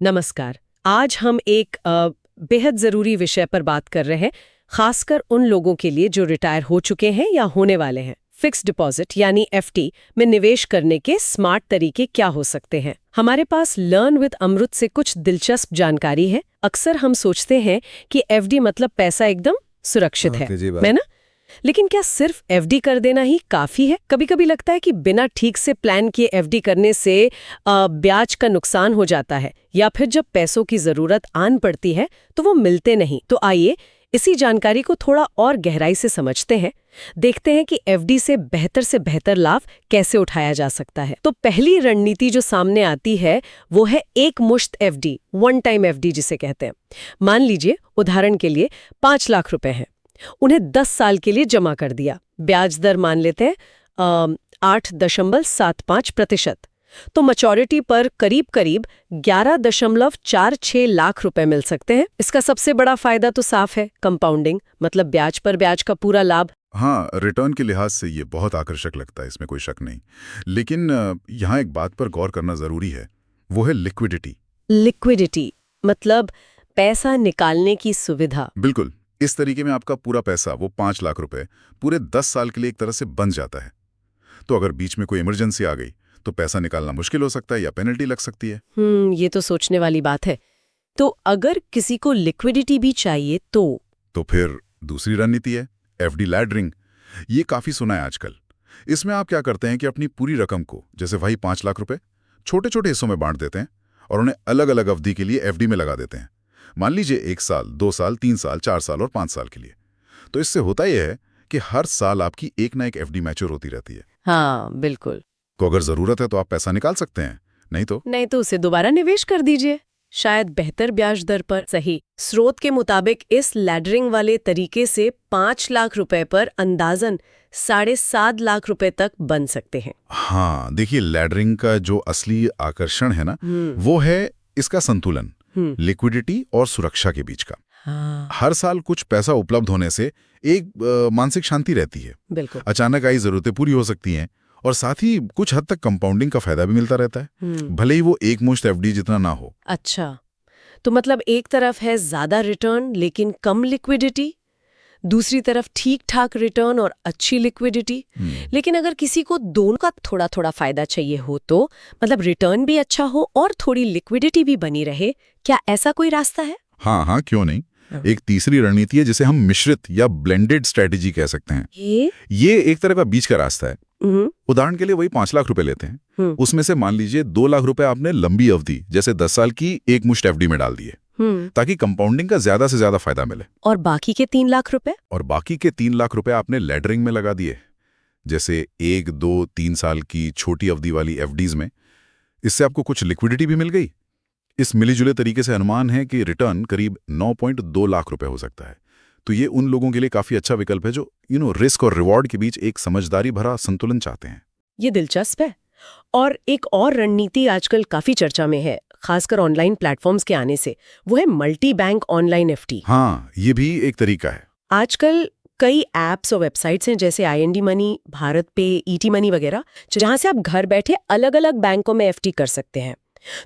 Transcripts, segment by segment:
नमस्कार। आज हम एक बेहद ज़रूरी विषय पर बात कर रहे हैं, खासकर उन लोगों के लिए जो रिटायर हो चुके हैं या होने वाले हैं। फिक्स्ड डिपॉजिट यानी एफडी में निवेश करने के स्मार्ट तरीके क्या हो सकते हैं। हमारे पास लर्न विद अमृत से कुछ दिलचस्प जानकारी है। अक्सर हम सोचते हैं कि एफडी मतलब पैसा एकदम सुरक्षित है ना? लेकिन क्या सिर्फ एफडी कर देना ही काफी है? कभी-कभी लगता है कि बिना ठीक से प्लान किए एफडी करने से ब्याज का नुकसान हो जाता है, या फिर जब पैसों की जरूरत आन पड़ती है तो वो मिलते नहीं। तो आइए इसी जानकारी को थोड़ा और गहराई से समझते हैं, देखते हैं कि एफडी से बेहतर लाभ कैसे उठाया जा सकता है। तो पहली रणनीति जो सामने आती है वो है एक मुश्त एफडी, वन टाइम एफडी जिसे कहते हैं। मान लीजिए उदाहरण के लिए 5 लाख रुपए हैं, उन्हें 10 साल के लिए जमा कर दिया। ब्याज दर मान लेते हैं 8.75%। तो मैच्योरिटी पर करीब 11.46 लाख रुपए मिल सकते हैं। इसका सबसे बड़ा फायदा तो साफ है, कंपाउंडिंग, मतलब ब्याज पर ब्याज का पूरा लाभ। हाँ, रिटर्न के लिहाज से ये बहुत आकर्षक लगता है, इसमें कोई शक नहीं। लेकिन यहाँ एक बात पर गौर करना जरूरी है, वो है लिक्विडिटी। लिक्विडिटी मतलब पैसा निकालने की सुविधा। बिल्कुल। इस तरीके में आपका पूरा पैसा, वो 5 लाख रुपए, पूरे 10 साल के लिए एक तरह से बंद जाता है। तो अगर बीच में कोई इमरजेंसी आ गई तो पैसा निकालना मुश्किल हो सकता है या पेनल्टी लग सकती है। ये तो सोचने वाली बात है। तो अगर किसी को लिक्विडिटी भी चाहिए तो फिर दूसरी रणनीति है एफडी लैडरिंग। ये काफी सुना है आजकल। इसमें आप क्या करते हैं कि अपनी पूरी रकम को, जैसे वही 5 लाख रुपए, छोटे छोटे हिस्सों में बांट देते हैं और उन्हें अलग अलग अवधि के लिए एफडी में लगा देते हैं। मान लीजिए 1 साल, 2 साल, 3 साल, 4 साल और 5 साल के लिए। तो इससे होता यह है कि हर साल आपकी एक ना एक एफडी मैच्योर होती रहती है। हाँ बिल्कुल। तो अगर जरूरत है तो आप पैसा निकाल सकते हैं, नहीं तो उसे दोबारा निवेश कर दीजिए, शायद बेहतर ब्याज दर पर। सही। स्रोत के मुताबिक इस लैडरिंग वाले तरीके से 5 लाख रुपए पर अंदाजन 7.5 लाख रुपए तक बन सकते हैं। हाँ, देखिए, लैडरिंग का जो असली आकर्षण है ना, वो है इसका संतुलन, लिक्विडिटी और सुरक्षा के बीच का। हाँ। हर साल कुछ पैसा उपलब्ध होने से एक मानसिक शांति रहती है। बिल्कुल। अचानक आई जरूरतें पूरी हो सकती हैं और साथ ही कुछ हद तक कंपाउंडिंग का फायदा भी मिलता रहता है, भले ही वो एक मुश्त एफडी जितना ना हो। अच्छा, तो मतलब एक तरफ है ज्यादा रिटर्न लेकिन कम लिक्विडिटी, दूसरी तरफ ठीक ठाक रिटर्न और अच्छी लिक्विडिटी। लेकिन अगर किसी को दोनों का थोड़ा थोड़ा फायदा चाहिए हो, तो मतलब रिटर्न भी अच्छा हो और थोड़ी लिक्विडिटी भी बनी रहे, क्या ऐसा कोई रास्ता है? हाँ, क्यों नहीं। एक तीसरी रणनीति है जिसे हम मिश्रित या ब्लेंडेड स्ट्रेटेजी कह सकते हैं। ये एक तरह का बीच का रास्ता है। उदाहरण के लिए वही 5 लाख रुपए लेते हैं, उसमें से मान लीजिए 2 लाख रुपए आपने लंबी अवधि, जैसे 10 साल की एक मुश्त एफडी में डाल दिए, ताकि कंपाउंडिंग का ज्यादा से ज्यादा फायदा मिले। और बाकी के 3 लाख रुपए? और बाकी के 3 लाख रुपए आपने लैडरिंग में लगा दिए, जैसे 1, 2, 3 साल की छोटी अवधि वाली एफडीज में। इससे आपको कुछ लिक्विडिटी भी मिल गई। इस मिलीजुले तरीके से अनुमान है कि रिटर्न करीब 9.2 लाख रुपए हो सकता है। तो ये उन लोगों के लिए काफी अच्छा विकल्प है जो रिस्क और रिवॉर्ड के बीच एक समझदारी भरा संतुलन चाहते हैं। ये दिलचस्प है। और एक और रणनीति आजकल काफी चर्चा में है, खासकर ऑनलाइन प्लेटफॉर्म्स के आने से, वो है मल्टी बैंक ऑनलाइन एफडी। हाँ, ये भी एक तरीका है। आजकल कई एप्स और वेबसाइट्स हैं, जैसे IND मनी, भारत पे, ET मनी वगैरह, जहां से आप घर बैठे अलग अलग बैंकों में एफडी कर सकते हैं।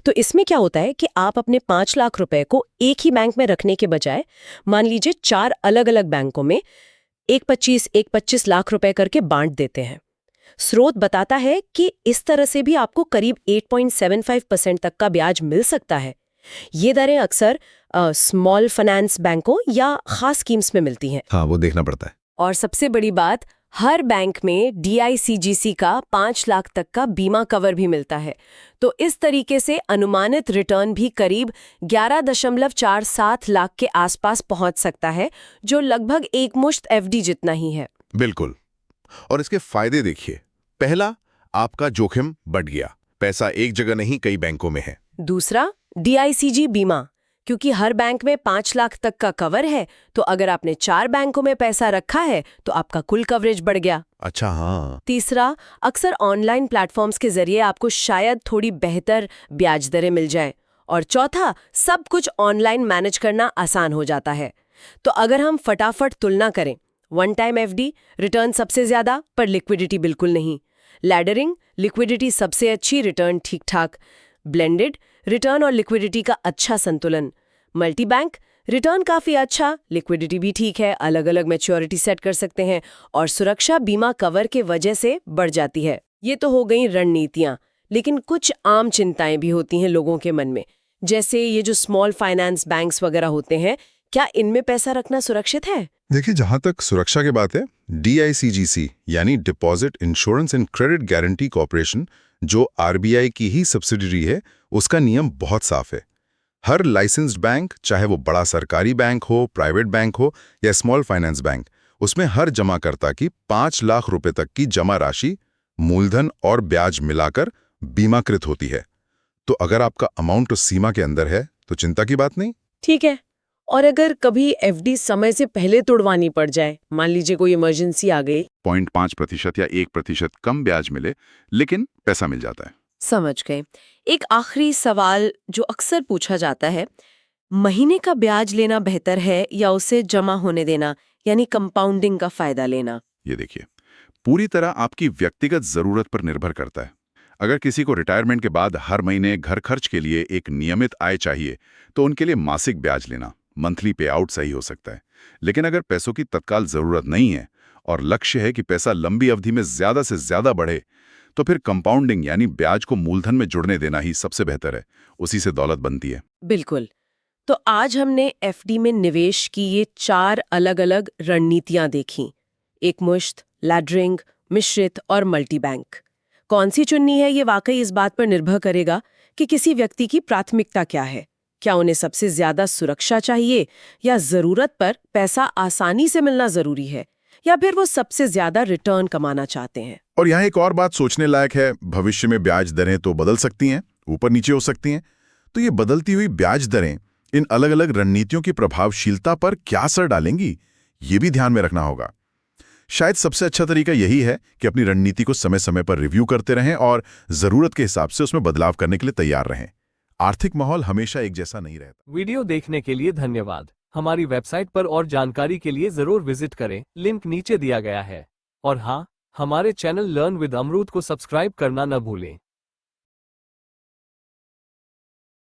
तो इसमें क्या होता है कि आप अपने 5 लाख रुपए को एक ही बैंक में रखने के बजाय, मान लीजिए 4 अलग अलग बैंकों में 1.25 लाख रुपए करके बांट देते हैं। स्रोत बताता है कि इस तरह से भी आपको करीब 8.75% तक का ब्याज मिल सकता है। ये दरें अक्सर स्मॉल फाइनेंस बैंकों या खास स्कीम्स में मिलती हैं। हाँ, वो देखना पड़ता है। और सबसे बड़ी बात, हर बैंक में DICGC का 5 लाख तक का बीमा कवर भी मिलता है। तो इस तरीके से अनुमानित रिटर्न भी करीब 11.47 लाख के आसपास पहुंच सकता है, जो लगभग एक मुश्त एफडी जितना ही है। बिल्कुल। और इसके फायदे देखिए। पहला, आपका जोखिम बढ़ गया, पैसा एक जगह नहीं कई बैंकों में है। दूसरा, DICG बीमा, क्योंकि हर बैंक में 5 लाख तक का कवर है, तो अगर आपने 4 बैंकों में पैसा रखा है तो आपका कुल कवरेज बढ़ गया। अच्छा, हाँ। तीसरा, अक्सर ऑनलाइन प्लेटफॉर्म्स के जरिए आपको शायद थोड़ी बेहतर ब्याज दरें मिल जाए। और चौथा, सब कुछ ऑनलाइन मैनेज करना आसान हो जाता है। तो अगर हम फटाफट तुलना करें, वन टाइम एफडी रिटर्न सबसे ज्यादा पर लिक्विडिटी बिल्कुल नहीं, लैडरिंग लिक्विडिटी सबसे अच्छी, रिटर्न ठीक ठाक, ब्लेंडेड रिटर्न और लिक्विडिटी का अच्छा संतुलन। मल्टी बैंक, रिटर्न काफी अच्छा, लिक्विडिटी भी ठीक है, अलग अलग मैच्योरिटी सेट कर सकते हैं और सुरक्षा बीमा कवर के वजह से बढ़ जाती है। ये तो हो गई रणनीतियां, लेकिन कुछ आम चिंताएं भी होती हैं लोगों के मन में, जैसे ये जो स्मॉल फाइनेंस बैंक्स वगैरह होते हैं, क्या इनमें पैसा रखना सुरक्षित है? देखिए, जहां तक सुरक्षा की बात है, DICGC यानी deposit insurance and credit guarantee corporation, जो RBI की ही सब्सिडियरी है, उसका नियम बहुत साफ है। हर लाइसेंस्ड बैंक, चाहे वो बड़ा सरकारी बैंक हो, प्राइवेट बैंक हो या स्मॉल फाइनेंस बैंक, उसमें हर जमाकर्ता की 5 लाख रुपए तक की जमा राशि मूलधन और ब्याज मिलाकर बीमाकृत होती है। तो अगर आपका अमाउंट उस सीमा के अंदर है तो चिंता की बात नहीं। ठीक है। और अगर कभी एफडी समय से पहले तोड़वानी पड़ जाए, मान लीजिए कोई इमरजेंसी आ गई, 0.5% या 1% कम ब्याज मिले, लेकिन पैसा मिल जाता है। समझ गए। एक आखिरी सवाल जो अक्सर पूछा जाता है, महीने का ब्याज लेना बेहतर है या उसे जमा होने देना, यानी कंपाउंडिंग का फायदा लेना? ये देखिए, पूरी तरह आपकी व्यक्तिगत जरूरत पर निर्भर करता है। अगर किसी को रिटायरमेंट के बाद हर महीने घर खर्च के लिए एक नियमित आय चाहिए, तो उनके लिए मासिक ब्याज लेना, मंथली पे आउट सही हो सकता है। लेकिन अगर पैसों की तत्काल जरूरत नहीं है और लक्ष्य है कि पैसा लंबी अवधि में ज्यादा से ज्यादा बढ़े, तो फिर कंपाउंडिंग यानी ब्याज को मूलधन में जुड़ने देना ही सबसे बेहतर है। उसी से दौलत बनती है। बिल्कुल। तो आज हमने एफडी में निवेश की ये 4 अलग-अलग रणनीतियां देखी। एक मुश्त, लैडरिंग, मिश्रित और मल्टी बैंक। कौन सी चुननी है, ये वाकई इस बात पर निर्भर करेगा कि किसी व्यक्ति की प्राथमिकता क्या है। क्या उन्हें सबसे ज्यादा सुरक्षा चाहिए, या जरूरत पर पैसा आसानी से मिलना जरूरी है, या फिर वो सबसे ज्यादा रिटर्न कमाना चाहते हैं। और यहाँ एक और बात सोचने लायक है, भविष्य में ब्याज दरें तो बदल सकती हैं, ऊपर नीचे हो सकती हैं। तो ये बदलती हुई ब्याज दरें इन अलग अलग रणनीतियों की प्रभावशीलता पर क्या असर डालेंगी, ये भी ध्यान में रखना होगा। शायद सबसे अच्छा तरीका यही है कि अपनी रणनीति को समय समय पर रिव्यू करते रहें और जरूरत के हिसाब से उसमें बदलाव करने के लिए तैयार रहें। आर्थिक माहौल हमेशा एक जैसा नहीं रहता। वीडियो देखने के लिए धन्यवाद। हमारी वेबसाइट पर और जानकारी के लिए जरूर विजिट करें, लिंक नीचे दिया गया है। और हाँ, हमारे चैनल लर्न विद अमरूद को सब्सक्राइब करना न भूलें।